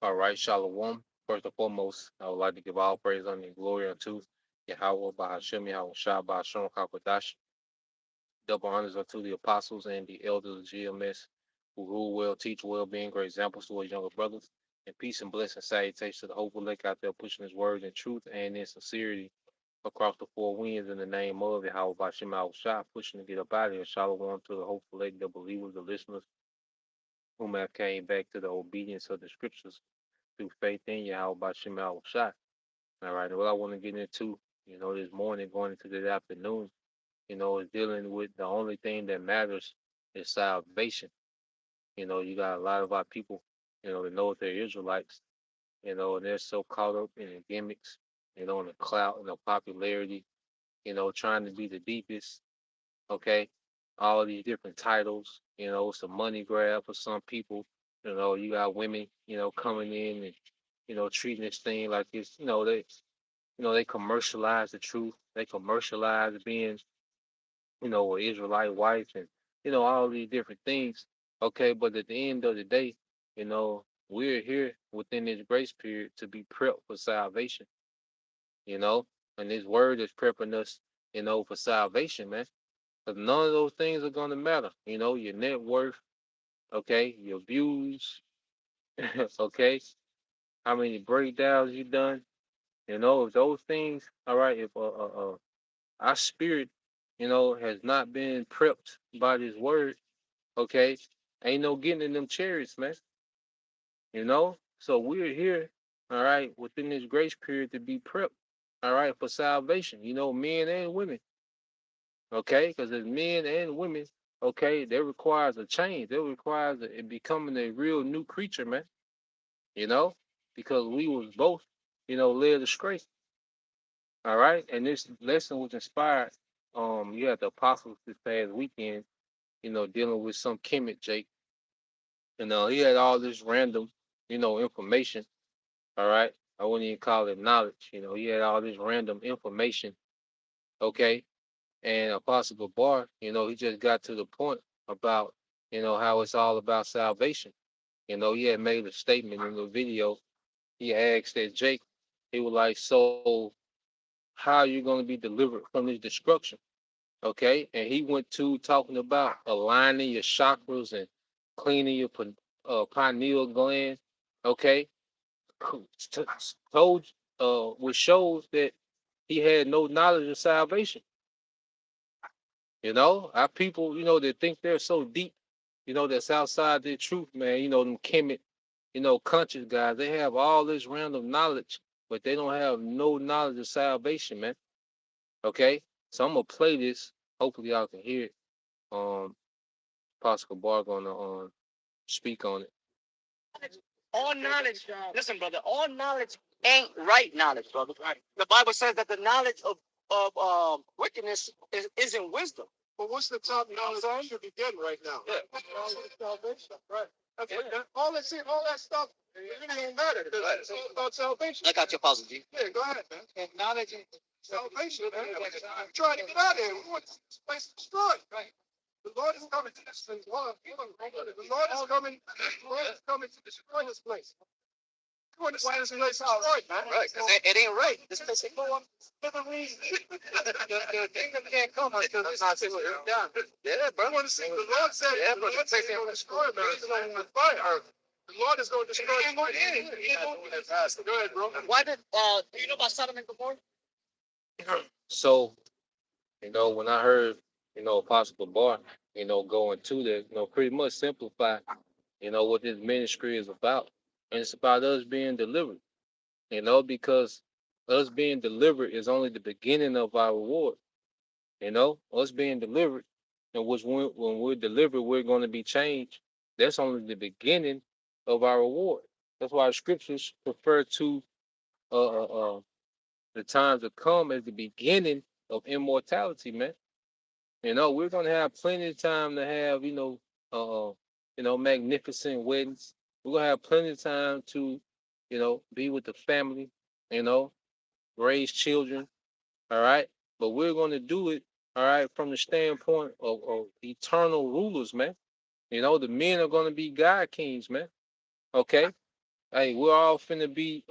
All right, Shalom. First and foremost, I would like to give all praise and glory unto Yahweh, Bahashem, Yahweh Shah, Bahasham, Kakadash. Double honors unto the apostles and the elders of GMS who rule well, teach well, being great examples to our younger brothers. And peace and blessing salutations to the hopeful lake out there pushing his word in truth and in sincerity across the four winds in the name of Yahweh, Bahashem, Yahweh Shah, pushing to get up out of here. Shalom to the hopeful lake, the believers, the listeners whom have came back to the obedience of the scriptures through faith in Yahweh by Shemal Shah. All right, and what I want to get into, this morning going into this afternoon, is dealing with the only thing that matters is salvation. You got a lot of our people, that know that they're Israelites, and they're so caught up in the gimmicks, in the clout and the popularity, trying to be the deepest, okay? All these different titles, it's a money grab for some people. You got women, coming in and treating this thing like it's, they commercialize the truth. They commercialize being, an Israelite wife and, all these different things. Okay, but at the end of the day, we're here within this grace period to be prepped for salvation, you know, and this word is prepping us, for salvation, man. Because none of those things are gonna matter. Your net worth, okay, your views, okay, how many breakdowns you done. If those things, all right, if our spirit, has not been prepped by this word, okay, ain't no getting in them chariots, man. So we're here, all right, within this grace period to be prepped, all right, for salvation. Men and women, okay, because as men and women, okay, that requires a change. That requires it becoming a real new creature, man. You know, because we was both, led astray. All right, and this lesson was inspired. You had the apostles this past weekend, dealing with some Kemet Jake. He had all this random, information. All right, I wouldn't even call it knowledge. He had all this random information. Okay, and Apostle Gabar, he just got to the point about, how it's all about salvation. He had made a statement in the video. He asked that Jake, he was like, so how are you going to be delivered from this destruction? Okay, and he went to talking about aligning your chakras and cleaning your pineal gland. Okay, told which shows that he had no knowledge of salvation. Our people, that think they're so deep, that's outside their truth, man. Them Kemet, conscious guys, they have all this random knowledge, but they don't have no knowledge of salvation, man. Okay, so I'm gonna play this. Hopefully, y'all can hear it. Pascal Bar gonna speak on it. All knowledge, listen, brother. All knowledge ain't right knowledge, brother. Right. The Bible says that the knowledge of wickedness isn't wisdom. But what's the top knowledge I should be getting right now? Yeah. Salvation, right? That's all that stuff. It really don't matter. It's all about salvation. I got your puzzle, G. Yeah, go ahead, man. And knowledge and salvation, man. I'm trying to get out of here. We want this place destroyed. Right. The Lord is coming to destroy. The Lord is coming. The Lord is coming to destroy this place. You want to see this place destroyed, man? Right. It ain't right. This place ain't going. The kingdom can't come until it's not done. Yeah, bro. You want to see? The Lord said. Yeah, but the place ain't going to destroy, man. It's going to fire. The Lord is going to destroy. He ain't going in. Go ahead, bro. Why did? Do you know about Sodom and Gomorrah? So, when I heard, Apostle Bar, go into that, pretty much simplify, what this ministry is about. And it's about us being delivered, because us being delivered is only the beginning of our reward. Us being delivered, and when we're delivered, we're going to be changed. That's only the beginning of our reward. That's why the scriptures refer to uh, the times to come as the beginning of immortality, man. We're gonna have plenty of time to have, magnificent weddings. We're gonna have plenty of time to, be with the family, you know, raise children, all right. But we're gonna do it, all right, from the standpoint of eternal rulers, man. The men are gonna be God kings, man. Okay. Hey, we're all finna be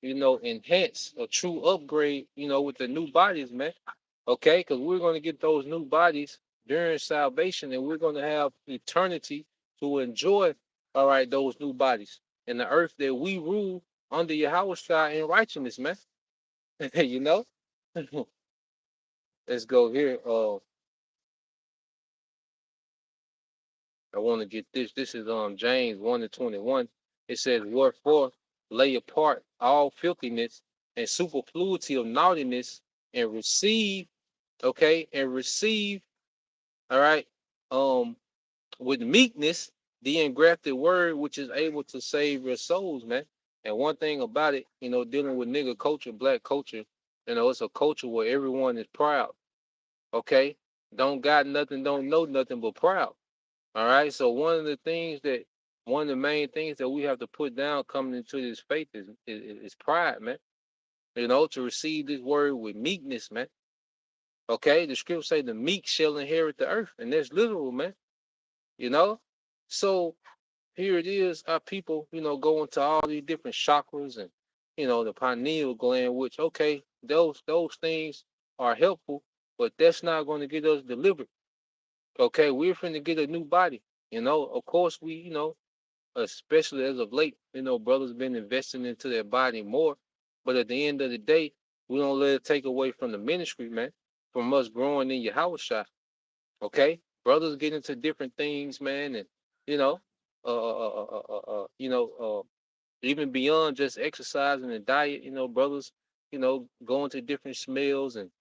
enhance a true upgrade, with the new bodies, man. Okay, because we're gonna get those new bodies during salvation, and we're gonna have eternity to enjoy, all right, those new bodies in the earth that we rule under Yahweh in righteousness, man. you know? Let's go here. I want to get this. This is James 1:21. It says, "Wherefore lay apart all filthiness and superfluity of naughtiness, and receive, okay, and receive, all right, with meekness the engrafted word which is able to save your souls, man." And one thing about it, dealing with nigga culture, black culture, it's a culture where everyone is proud. Okay, don't got nothing, don't know nothing but proud. All right. So one of the main things that we have to put down coming into this faith is pride, man. To receive this word with meekness, man. Okay. The scripture say the meek shall inherit the earth, and that's literal, man. You know. So here it is, our people, go into all these different chakras and the pineal gland, which okay, those things are helpful, but that's not going to get us delivered. Okay, we're finna get a new body. Of course we, especially as of late, brothers been investing into their body more. But at the end of the day, we don't let it take away from the ministry, man, from us growing in your house shop. Okay, brothers get into different things, man, and you know, even beyond just exercising and diet, brothers, going to different smells and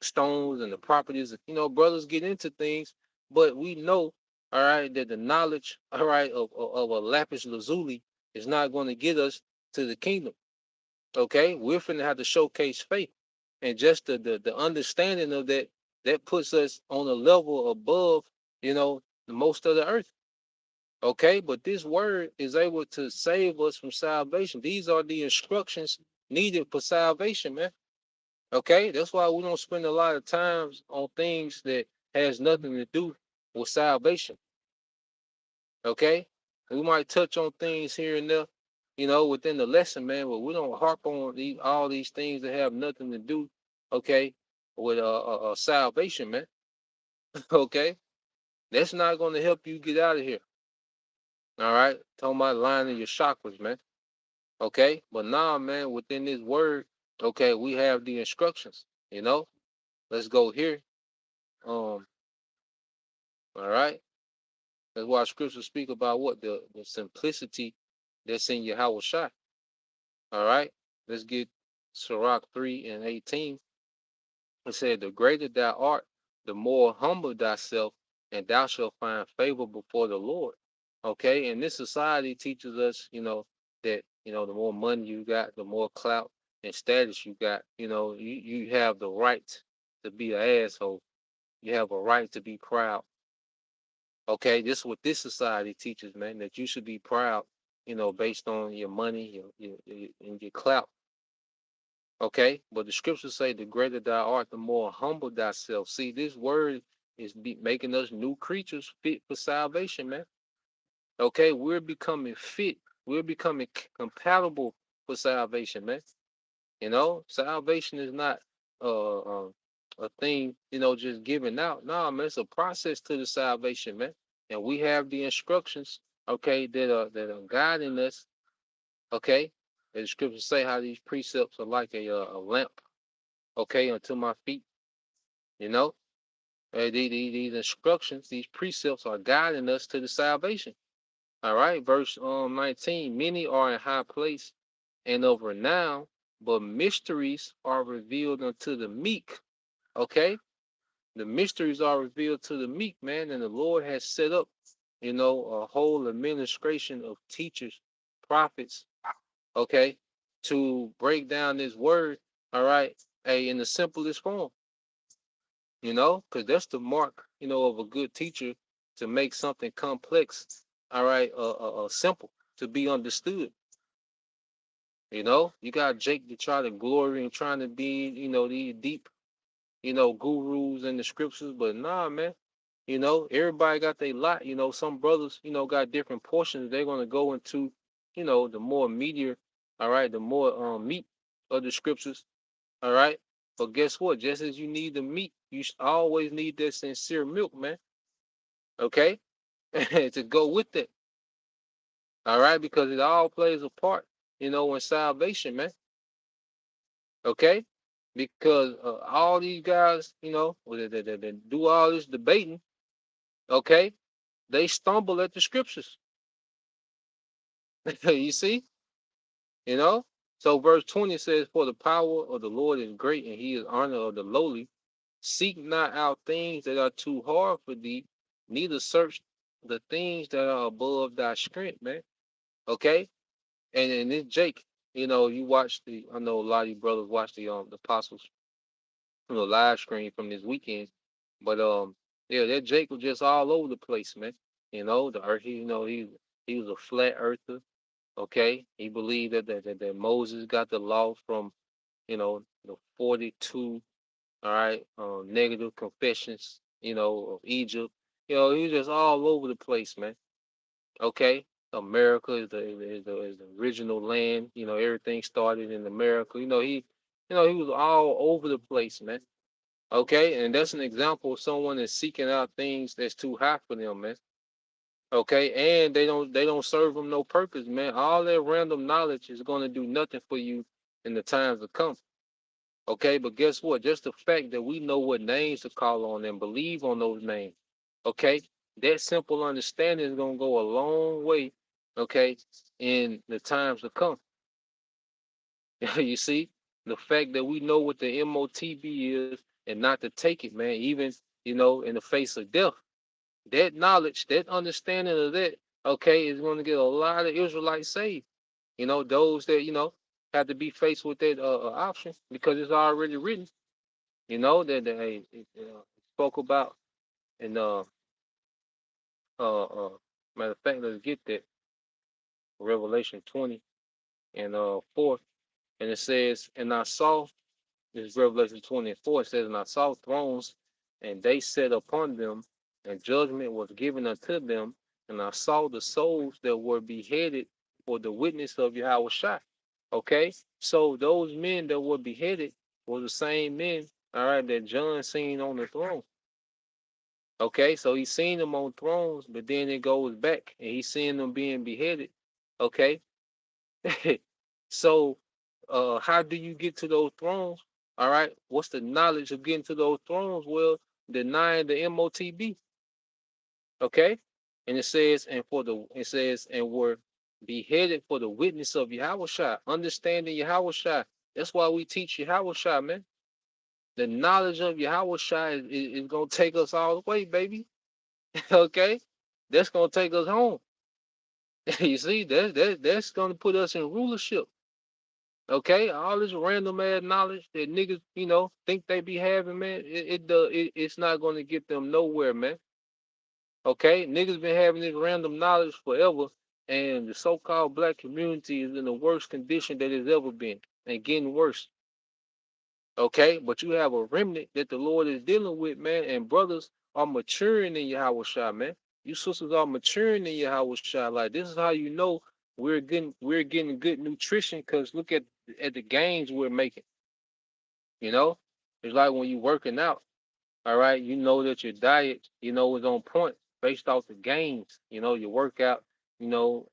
stones and the properties. Brothers get into things, but we know, all right, that the knowledge, all right, of a lapis lazuli is not going to get us to the kingdom. Okay, we're finna have to showcase faith, and just the understanding of that puts us on a level above, the most of the earth. Okay, but this word is able to save us from salvation. These are the instructions needed for salvation, man. Okay, that's why we don't spend a lot of times on things that has nothing to do with salvation. Okay, we might touch on things here and there, within the lesson, man, but we don't harp on all these things that have nothing to do, okay, with salvation, man. Okay, that's not going to help you get out of here. All right, talking about lining your chakras, man. Okay, but now, man, within this word, okay, we have the instructions. Let's go here. Um, all right. That's why scriptures speak about what the simplicity that's in Yahweh Shai. All right. Let's get Sirach 3:18. It said, "The greater thou art, the more humble thyself, and thou shalt find favor before the Lord." Okay. And this society teaches us, that, the more money you got, the more clout and status you got, you have the right to be an asshole. You have a right to be proud. Okay, this is what this society teaches, man, that you should be proud, based on your money, and your clout. Okay, but the scriptures say, "The greater thou art, the more humble thyself." See, this word is making us new creatures fit for salvation, man. Okay, we're becoming fit. We're becoming compatible for salvation, man. Salvation is not a thing, just given out. No, man, it's a process to the salvation, man. And we have the instructions, okay, that are guiding us, okay. And the scriptures say how these precepts are like a lamp, okay, unto my feet. You know, these instructions, these precepts are guiding us to the salvation. All right, verse 19. Many are in high place and of renown, but mysteries are revealed unto the meek. Okay, the mysteries are revealed to the meek, man, and the Lord has set up, a whole administration of teachers, prophets, okay, to break down this word, all right, hey, in the simplest form, because that's the mark, of a good teacher, to make something complex, all right, simple to be understood. You got Jake to try to glory and trying to be, these deep, gurus in the scriptures, but nah, man. Everybody got their lot. Some brothers, got different portions. They're gonna go into, the more meatier, all right, the more meat of the scriptures, all right. But guess what? Just as you need the meat, you always need that sincere milk, man. Okay, to go with it, all right, because it all plays a part, in salvation, man. Okay, because all these guys, they do all this debating. Okay, they stumble at the scriptures. You see, you know. So verse 20 says, "For the power of the Lord is great, and He is honor of the lowly. Seek not out things that are too hard for thee, neither search the things that are above thy strength, man." Okay, and then Jake, you watch the. I know a lot of you brothers watch the apostles, live stream from this weekend, but yeah, that Jake was just all over the place, man. The earth, he was a flat earther. Okay, he believed that Moses got the law from the 42, all right, negative confessions, of Egypt. He was just all over the place, man. Okay, America is the original land. Everything started in America. He was all over the place, man. Okay, and that's an example of someone that's seeking out things that's too high for them, man. Okay, and they don't serve them no purpose, man. All that random knowledge is going to do nothing for you in the times to come. Okay, but guess what? Just the fact that we know what names to call on and believe on those names. Okay, that simple understanding is going to go a long way. Okay, in the times to come. You see, the fact that we know what the MOTB is and not to take it, man, even in the face of death. That knowledge, that understanding of that, okay, is going to get a lot of Israelites saved. Those that have to be faced with that option because it's already written. That it spoke about in matter of fact, let's get that Revelation 20 and 4, and it says, and I saw this Revelation 24. It says, and I saw thrones, and they sat upon them, and judgment was given unto them. And I saw the souls that were beheaded for the witness of Yahweh Shai. Okay, so those men that were beheaded were the same men, all right, that John seen on the throne. Okay, so he's seen them on thrones, but then it goes back and he's seeing them being beheaded. Okay, so how do you get to those thrones? All right, what's the knowledge of getting to those thrones? Well, denying the MOTB. Okay, and it says and were beheaded for the witness of Yahweh Shai, understanding Yahweh Shai. That's why we teach Yahweh Shai, man. The knowledge of Yahweh Shai is gonna take us all the way, baby. Okay, that's gonna take us home. You see, that's gonna put us in rulership. Okay, all this random ass knowledge that niggas, think they be having, man, it's not gonna get them nowhere, man. Okay, niggas been having this random knowledge forever, and the so-called black community is in the worst condition that it's ever been, and getting worse. Okay, but you have a remnant that the Lord is dealing with, man, and brothers are maturing in Yahweh Shai, man. You sisters are maturing in Yahweh Shai. Like, this is how you know we're getting good nutrition, because look at the gains we're making. You know, it's like when you working out. All right, you know that your diet, is on point based off the gains. Your workout, your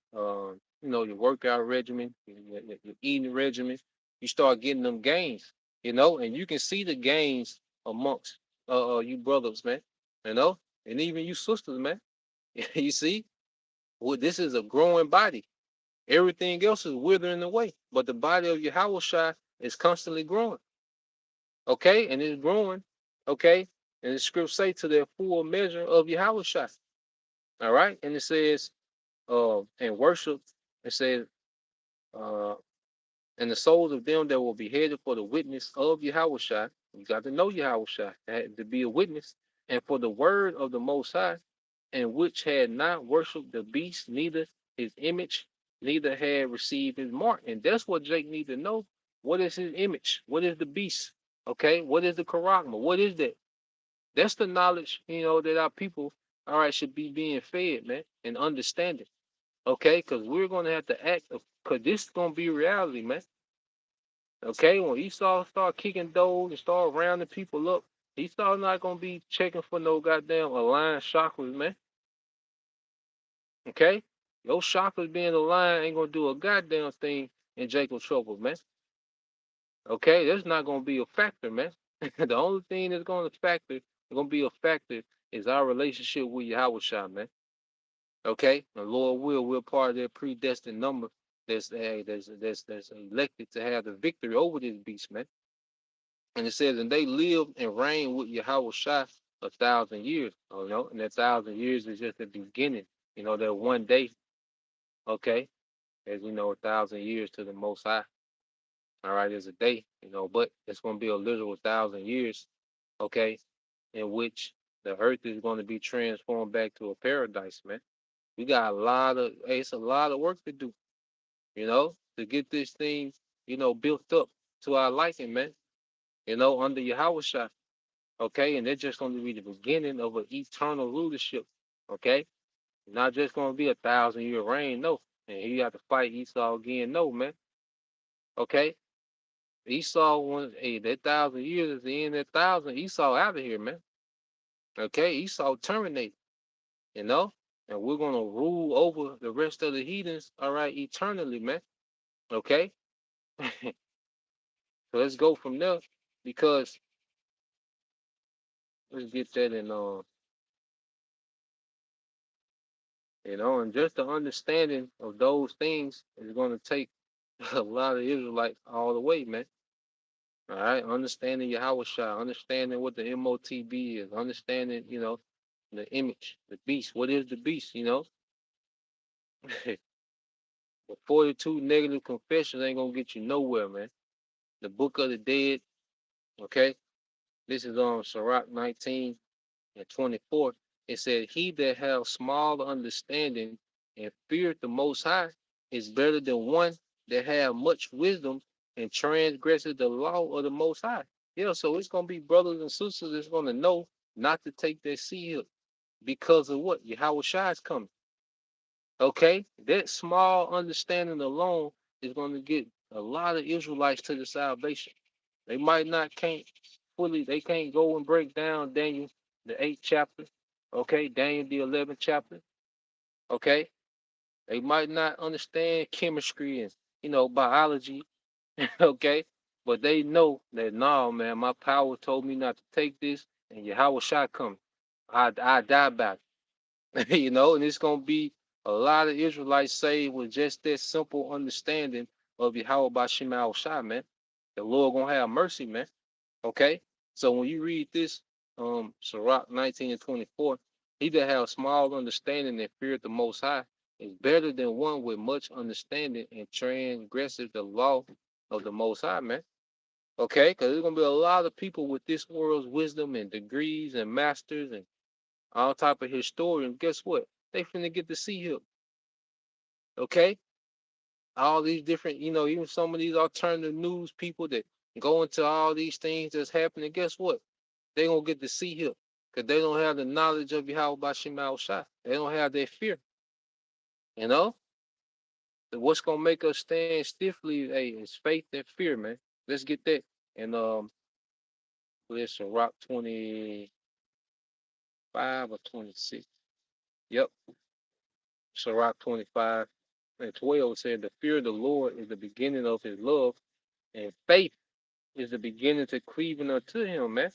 workout regimen, your eating regimen. You start getting them gains, and you can see the gains amongst you brothers, man. And even you sisters, man. You see, well, this is a growing body. Everything else is withering away, but the body of Yahweh Shai is constantly growing. Okay, and it's growing. Okay, and the scripts say to their full measure of Yahweh Shai. All right, and it says, and worship. It says, Uh, and the souls of them that will be headed for the witness of Yahushua. You got to know Yahushua to be a witness, and for the word of the Most High, and which had not worshipped the beast, neither his image, neither had received his mark. And that's what Jake needs to know. What is his image? What is the beast? Okay, what is the charagma? What is that? That's the knowledge, that our people, all right, should be being fed, man, and understanding. Okay, because we're gonna have to act, because this is gonna be reality, man. Okay, when Esau start kicking doors and start rounding people up, Esau not gonna be checking for no goddamn aligned chakras, man. Okay, your chakras being aligned ain't gonna do a goddamn thing in Jacob's trouble, man. Okay, that's not gonna be a factor, man. The only thing that's gonna be a factor is our relationship with Yahweh, man. Okay, the Lord will, we're part of that predestined number that's elected to have the victory over this beast, man. And it says, and they lived and reigned with Yahweh Shai 1,000 years. And that 1,000 years is just the beginning. That one day, okay, as we know, 1,000 years to the Most High. All right, is a day, but it's going to be a literal 1,000 years, okay, in which the earth is going to be transformed back to a paradise, man. We got it's a lot of work to do, to get this thing, built up to our liking, man, under Yahweh Shai. Okay, and they're just going to be the beginning of an eternal rulership. Okay, not just going to be 1,000 year reign, no. And he got to fight Esau again, no, man. Okay, Esau wants, hey, that 1,000 years is the end of 1,000. Esau out of here, man. Okay, Esau terminated, you know, and we're going to rule over the rest of the heathens, all right, eternally, man. Okay, so let's go from there because let's get that in and just the understanding of those things is going to take a lot of Israelites all the way, man. All right, understanding Yahweh Shai, understanding what the MOTB is, understanding, the image, the beast. What is the beast, The 42 negative confessions ain't gonna get you nowhere, man. The Book of the Dead, okay? This is on Sirach 19 and 24. It said, he that have small understanding and feared the Most High is better than one that have much wisdom and transgresses the law of the Most High. Yeah, so it's gonna be brothers and sisters that's gonna know not to take their seal because of what Yahweh Shai is coming. Okay, that small understanding alone is gonna get a lot of Israelites to the salvation. They might not they can't go and break down Daniel the 8th chapter, okay, Daniel the 11th chapter, okay. They might not understand chemistry and biology, okay, but they know that no, man, my power told me not to take this, and Yahweh shot coming. I die by it, and it's gonna be a lot of Israelites saved with just that simple understanding of Yahweh Bashim Al Shai, man. The Lord gonna have mercy, man. Okay, so when you read this, Sirach 19 and 24, he that have small understanding and fear the Most High is better than one with much understanding and transgressive the law of the Most High, man. Okay, because there's gonna be a lot of people with this world's wisdom and degrees and masters and all type of historians. Guess what? They finna get to see him. Okay, all these different, even some of these alternative news people that go into all these things that's happening. Guess what? They gonna get to see him because they don't have the knowledge of Yahweh Bashim Al Shai. They don't have their fear. You know, what's gonna make us stand stiffly, hey, is faith and fear, man. Let's get that. And listen, Rock 25 or 26. Yep. So Rock 25 and 12 said the fear of the Lord is the beginning of his love, and faith is the beginning to cleaving unto him, man.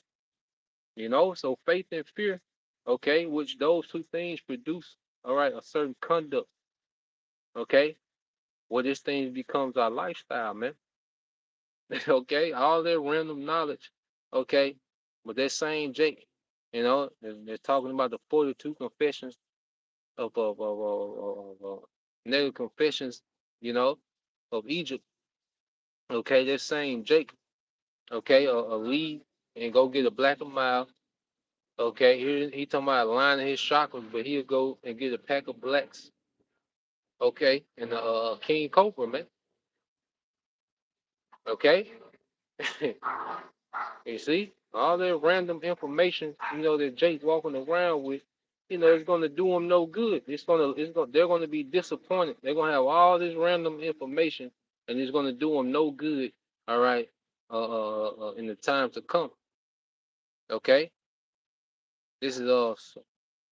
So faith and fear, okay, which those two things produce, all right, a certain conduct, okay, where this thing becomes our lifestyle, man. Okay, all that random knowledge, okay, but that same Jake, they're talking about the 42 confessions of negative confessions, you know, of Egypt. Okay, that same Jake. Okay, a lead and go get a black and mild. Okay, here he talking about lining his chakras, but he'll go and get a pack of blacks. Okay, and a King Cobra, man. Okay, you see all that random information, that Jake walking around with, it's gonna do him no good. They're gonna be disappointed. They're gonna have all this random information, and it's gonna do them no good. All right, in the time to come. Okay, this is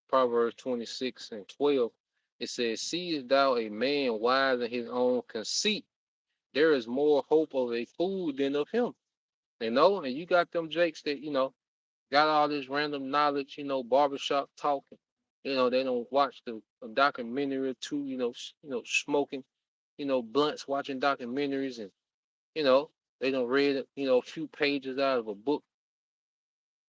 Proverbs 26:12. It says, "Seest thou a man wise in his own conceit? There is more hope of a fool than of him." And you got them Jakes that, got all this random knowledge, barbershop talking. They don't watch a documentary or two, smoking, blunts, watching documentaries, and, they don't read, a few pages out of a book.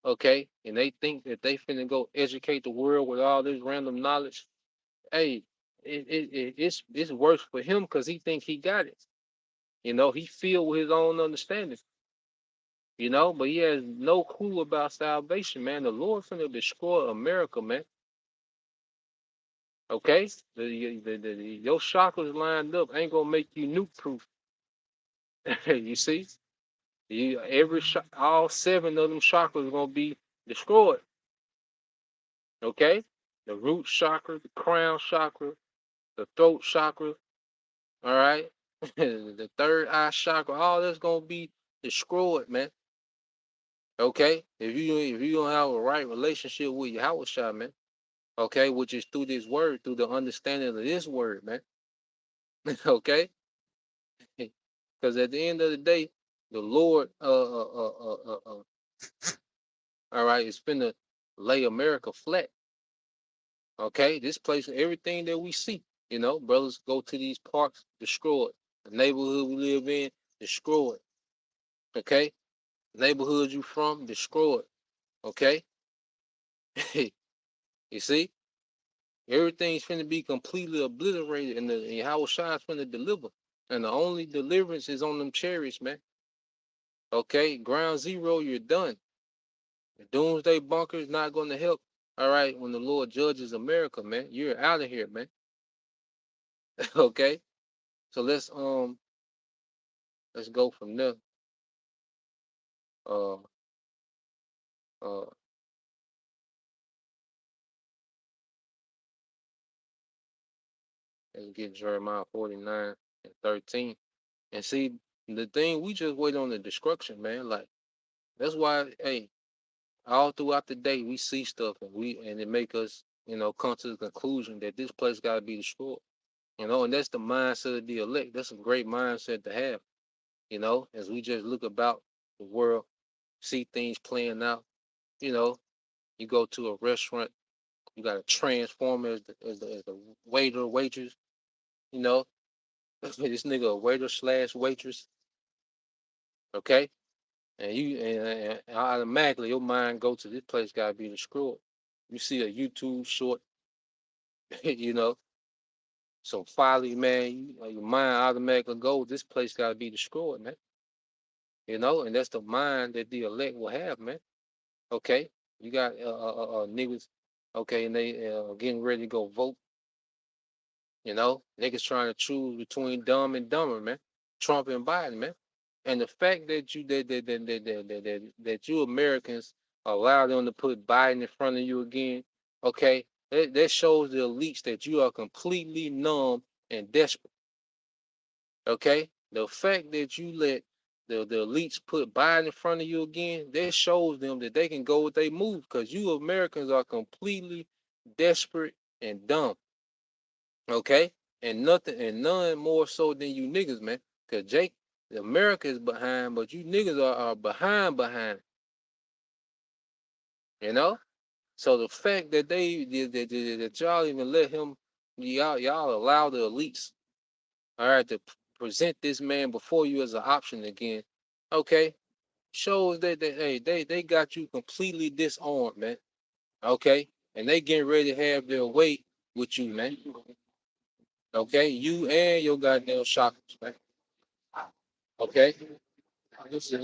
Okay. And they think that they finna go educate the world with all this random knowledge. Hey, it's worse for him because he think he got it. He filled with his own understanding. But he has no clue about salvation, man. The Lord finna destroy America, man. Okay, your chakras lined up ain't gonna make you nuke proof. You see, all 7 of them chakras gonna be destroyed. Okay, the root chakra, the crown chakra, the throat chakra. All right, the third eye chakra, all that's gonna be destroyed, man. Okay, if you don't have a right relationship with your house, man. Okay, which is through this word, through the understanding of this word, man. Okay, because at the end of the day, the Lord, all right, is finna lay America flat. Okay, this place, everything that we see, brothers go to these parks, destroy it. The neighborhood we live in, destroy it. Okay, neighborhood you from, destroy it. Okay, you see, everything's finna be completely obliterated, and the Yahushua is finna deliver. And the only deliverance is on them chariots, man. Okay, ground zero, you're done. The doomsday bunker is not going to help. All right, when the Lord judges America, man, you're out of here, man. Okay, so let's go from there. Uh, uh, let's get Jeremiah 49:13, and see the thing. We just wait on the destruction, man. Like that's why, hey, all throughout the day we see stuff, and it make us, come to the conclusion that this place got to be destroyed. And that's the mindset of the elect. That's a great mindset to have. As we just look about the world, see things playing out. You know, you go to a restaurant, you got a transformer as the waiter, waitress. You know, this nigga a waiter slash waitress. Okay, and automatically your mind go to this place got to be destroyed. You see a YouTube short, you know, some folly, man. Your mind automatically goes, this place got to be destroyed, man. And that's the mind that the elect will have, man. Okay, you got niggas, okay, and they getting ready to go vote. Niggas trying to choose between dumb and dumber, man. Trump and Biden, man. And the fact that you Americans allow them to put Biden in front of you again, okay, that shows the elites that you are completely numb and desperate. Okay, the fact that you let the elites put Biden in front of you again, that shows them that they can go with their move because you Americans are completely desperate and dumb. Okay, and none more so than you niggas, man. Cause Jake, America is behind, but you niggas are behind. You know. So the fact that that y'all even let him, y'all allow the elites, all right, to present this man before you as an option again. Okay, shows that hey, they got you completely disarmed, man. Okay, and they getting ready to have their way with you, man. Okay, you and your goddamn chakras, man. Okay, this is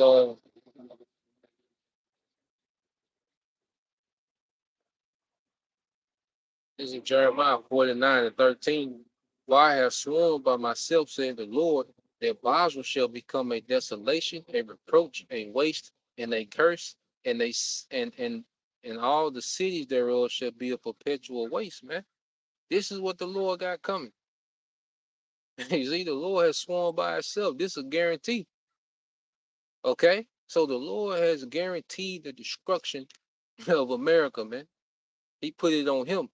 this is Jeremiah 49:13. For I have sworn by myself, said the Lord, that Basel shall become a desolation, a reproach, a waste, and a curse, and and all the cities thereof shall be a perpetual waste, man. This is what the Lord got coming. You see, the Lord has sworn by himself. This is a guarantee. Okay? So the Lord has guaranteed the destruction of America, man. He put it on him.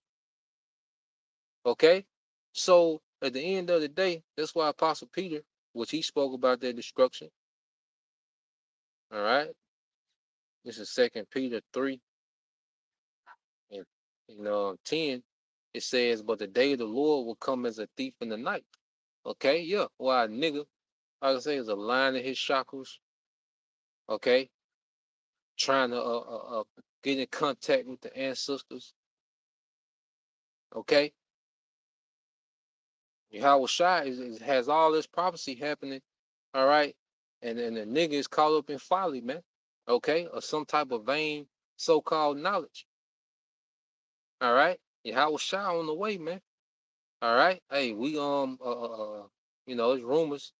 Okay? So at the end of the day, that's why Apostle Peter, which he spoke about their destruction. All right. This is Second Peter 3 and 10. It says, but the day of the Lord will come as a thief in the night. Okay, yeah. Why a nigga, I can say, is a lion in his shackles, okay, trying to get in contact with the ancestors, okay. Yahweh Shai has all this prophecy happening, all right, and the nigga is caught up in folly, man, okay, or some type of vain so-called knowledge, all right. Yahweh Shai on the way, man, all right. Hey, we it's rumors,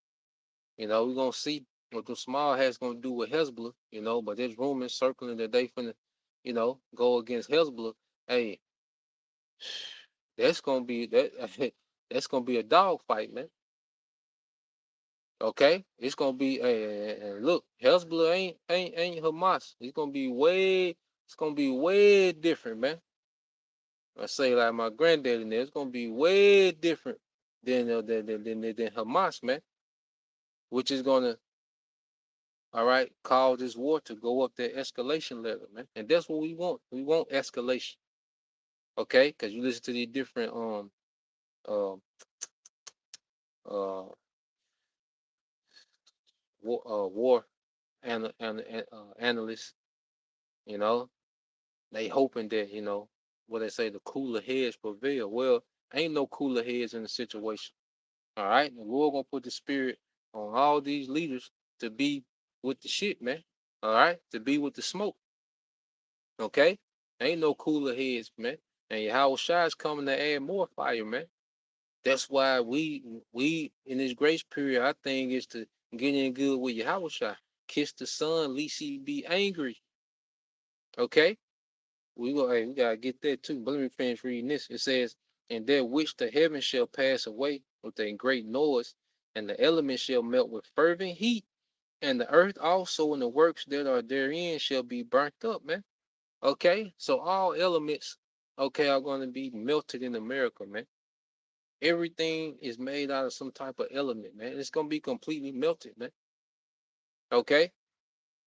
we're gonna see what the small hat's gonna do with Hezbollah, but there's rumors circling that they finna, go against Hezbollah. Hey, that's gonna be that that's gonna be a dog fight, man. Okay, it's gonna be and look, Hezbollah ain't Hamas. It's gonna be way different, man. I say like my granddaddy, it's gonna be way different than Hamas, man. Which is gonna, all right, cause this war to go up that escalation level, man. And that's what we want. We want escalation, okay? Because you listen to these different um uh war analysts, you know, they hoping that what they say, the cooler heads prevail. Well, ain't no cooler heads in the situation. All right, the Lord gonna put the spirit on all these leaders to be with the shit, man. All right, to be with the smoke. Okay, ain't no cooler heads, man. And Yahweh Shai is coming to add more fire, man. That's why we in this grace period, I think is to get in good with Yahweh Shai. Kiss the son, least he be angry. Okay, we gotta get that too. But let me finish reading this. It says, "And that which the heavens shall pass away with a great noise, and the elements shall melt with fervent heat, and the earth also and the works that are therein shall be burnt up." Man, okay. So all elements, okay, are going to be melted in America, man. Everything is made out of some type of element, man. It's gonna be completely melted, man. Okay,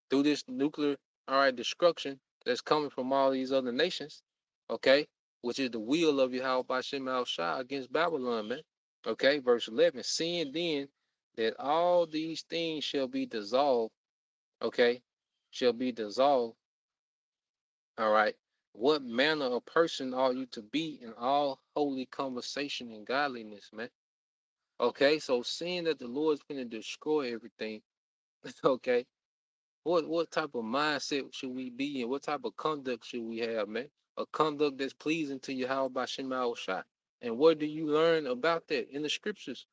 through this nuclear, all right, destruction that's coming from all these other nations, okay, which is the will of Yahweh Bashem Al Shah against Babylon, man. Okay, verse 11, seeing then that all these things shall be dissolved, okay, shall be dissolved, all right. What manner of person are you to be in all holy conversation and godliness, man? Okay, so seeing that the Lord's going to destroy everything, okay, what type of mindset should we be in? What type of conduct should we have, man? A conduct that's pleasing to Yahweh by Shema Shai. And where do you learn about that? In the scriptures.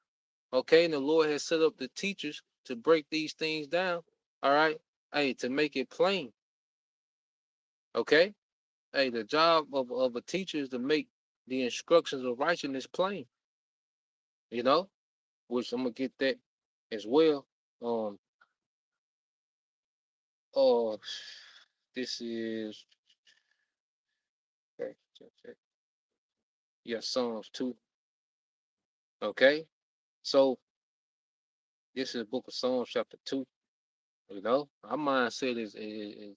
Okay, and the Lord has set up the teachers to break these things down. All right. Hey, to make it plain. Okay. Hey, the job of a teacher is to make the instructions of righteousness plain, you know, which I'm gonna get that as well. Um, oh, this is okay, yeah, Psalms 2. Okay, so this is the book of Psalms, chapter 2. Our mindset is the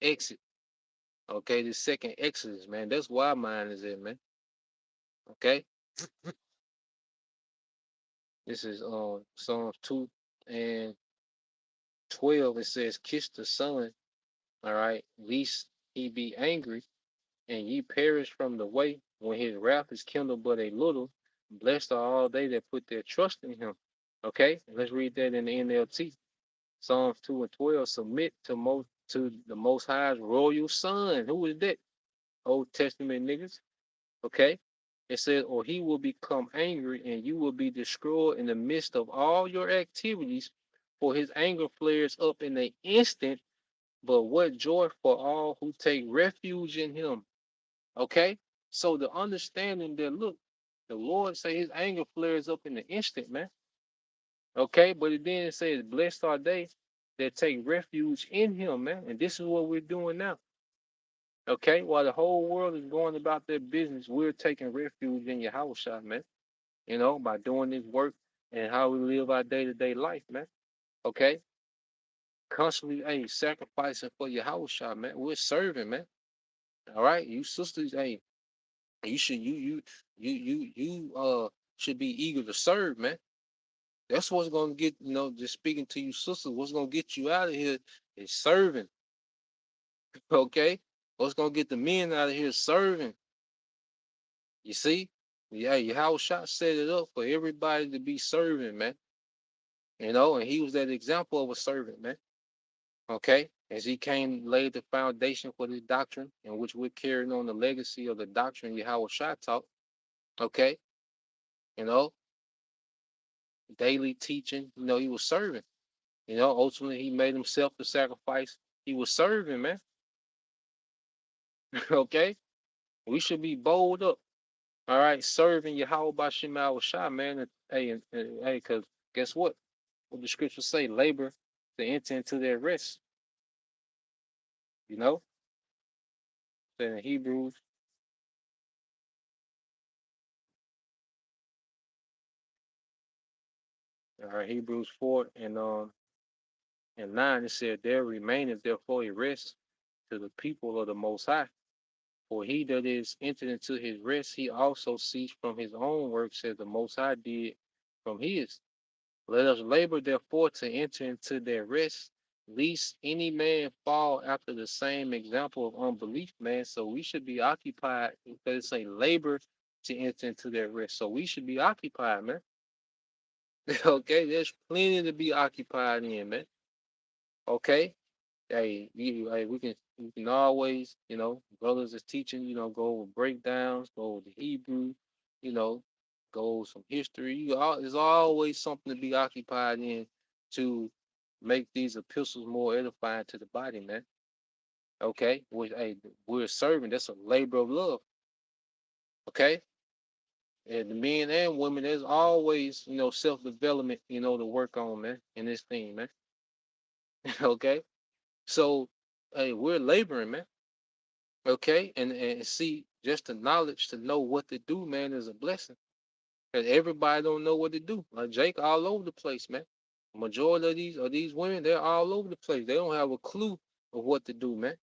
exit. Okay, the second Exodus, man. That's why mine is in, man. Okay, this is Psalms 2 and 12. It says, "Kiss the Son, all right, lest he be angry, and ye perish from the way when his wrath is kindled but a little. Blessed are all they that put their trust in him." Okay, let's read that in the NLT. Psalms 2 and 12. Submit to the Most High's royal Son. Who is that? Old Testament niggas. Okay. It says, or he will become angry and you will be destroyed in the midst of all your activities, for his anger flares up in an instant. But what joy for all who take refuge in him. Okay. So the understanding that, look, the Lord say his anger flares up in an instant, man. Okay. But then it says, blessed are they that take refuge in him, man. And this is what we're doing now. Okay. While the whole world is going about their business, we're taking refuge in your house, shot, man. By doing this work and how we live our day to day life, man. Okay. Constantly, hey, sacrificing for your house, shot, man. We're serving, man. All right. You sisters, hey, you should, should be eager to serve, man. That's what's going to get, just speaking to you sisters, what's going to get you out of here is serving. Okay. What's going to get the men out of here is serving. You see? Yeah, your house shot set it up for everybody to be serving, man. And he was that example of a servant, man. Okay, as he came, laid the foundation for this doctrine, in which we're carrying on the legacy of the doctrine Yahweh Shai taught. Okay, you know, daily teaching. He was serving. Ultimately, he made himself the sacrifice. He was serving, man. Okay, we should be bold up. All right, serving Yahweh by Shema Shai, man. Hey, because guess what? What the scriptures say, labor to enter into their rest. You know, in Hebrews. All right, Hebrews 4 and 9, it said, there remaineth therefore a rest to the people of the Most High. For he that is entered into his rest, he also ceased from his own works as the Most High did from his. Let us labor therefore to enter into their rest, lest any man fall after the same example of unbelief, man. So we should be occupied, because it say labor to enter into their rest. So we should be occupied, man. Okay, there's plenty to be occupied in, man. Okay. Hey, we can always, brothers is teaching, go over breakdowns, go over the Hebrew, you know, go over some history. There's always something to be occupied in to make these epistles more edifying to the body, man. Okay, we're serving. That's a labor of love. Okay, and the men and women, there's always, self development, to work on, man, in this thing, man. Okay, so hey, we're laboring, man. Okay, and see, just the knowledge to know what to do, man, is a blessing. Cause everybody don't know what to do. Like Jake, all over the place, man. Majority of these women, they're all over the place. They don't have a clue of what to do, man.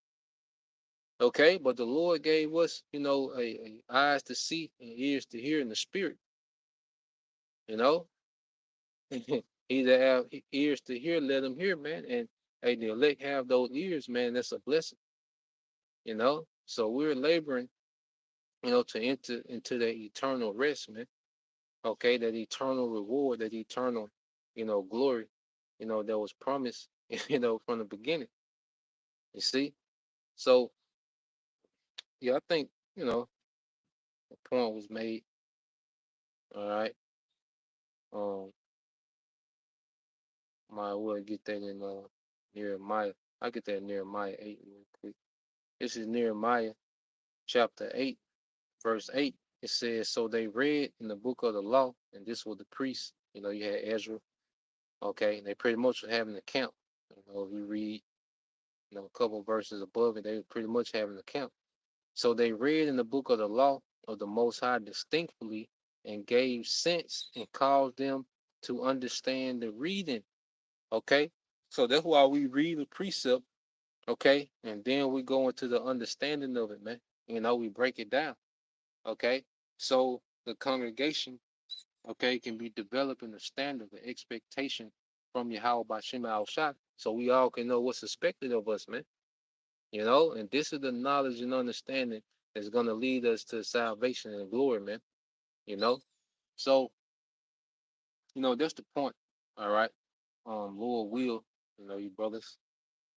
Okay, but the Lord gave us, a eyes to see and ears to hear in the spirit. You know, he that have ears to hear, let them hear, man. And hey, the elect have those ears, man. That's a blessing. So we're laboring, to enter into that eternal rest, man. Okay, that eternal reward, that eternal, glory, that was promised, from the beginning. You see? So yeah, I think, the point was made. All right. Um, might well get that in Nehemiah. I get that in Nehemiah 8 real quick. This is Nehemiah chapter 8, verse 8. It says, so they read in the book of the law, and this was the priests. You had Ezra. Okay, they pretty much were having a count. If you read, a couple of verses above it, they were pretty much having a count. So they read in the book of the law of the Most High distinctly and gave sense and caused them to understand the reading. Okay, so that's why we read the precept. Okay, and then we go into the understanding of it, man. We break it down. Okay, so the congregation, okay, can be developing a standard, the expectation from Yahweh by Shema Al Shah, so we all can know what's expected of us, man. And this is the knowledge and understanding that's going to lead us to salvation and glory, man. You know, so that's the point. All right. Lord will, you brothers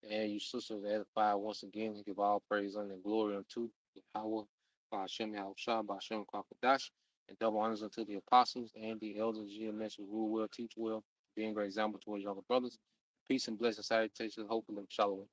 and you sisters edify once again, give all praise and glory unto Yahweh, Hashem Yahushua, Hashem Kwakadash, and double honors unto the apostles and the elders, GMS, who rule well, teach well, being great example to his younger brothers. Peace and blessing, salutations, hope, and shalom.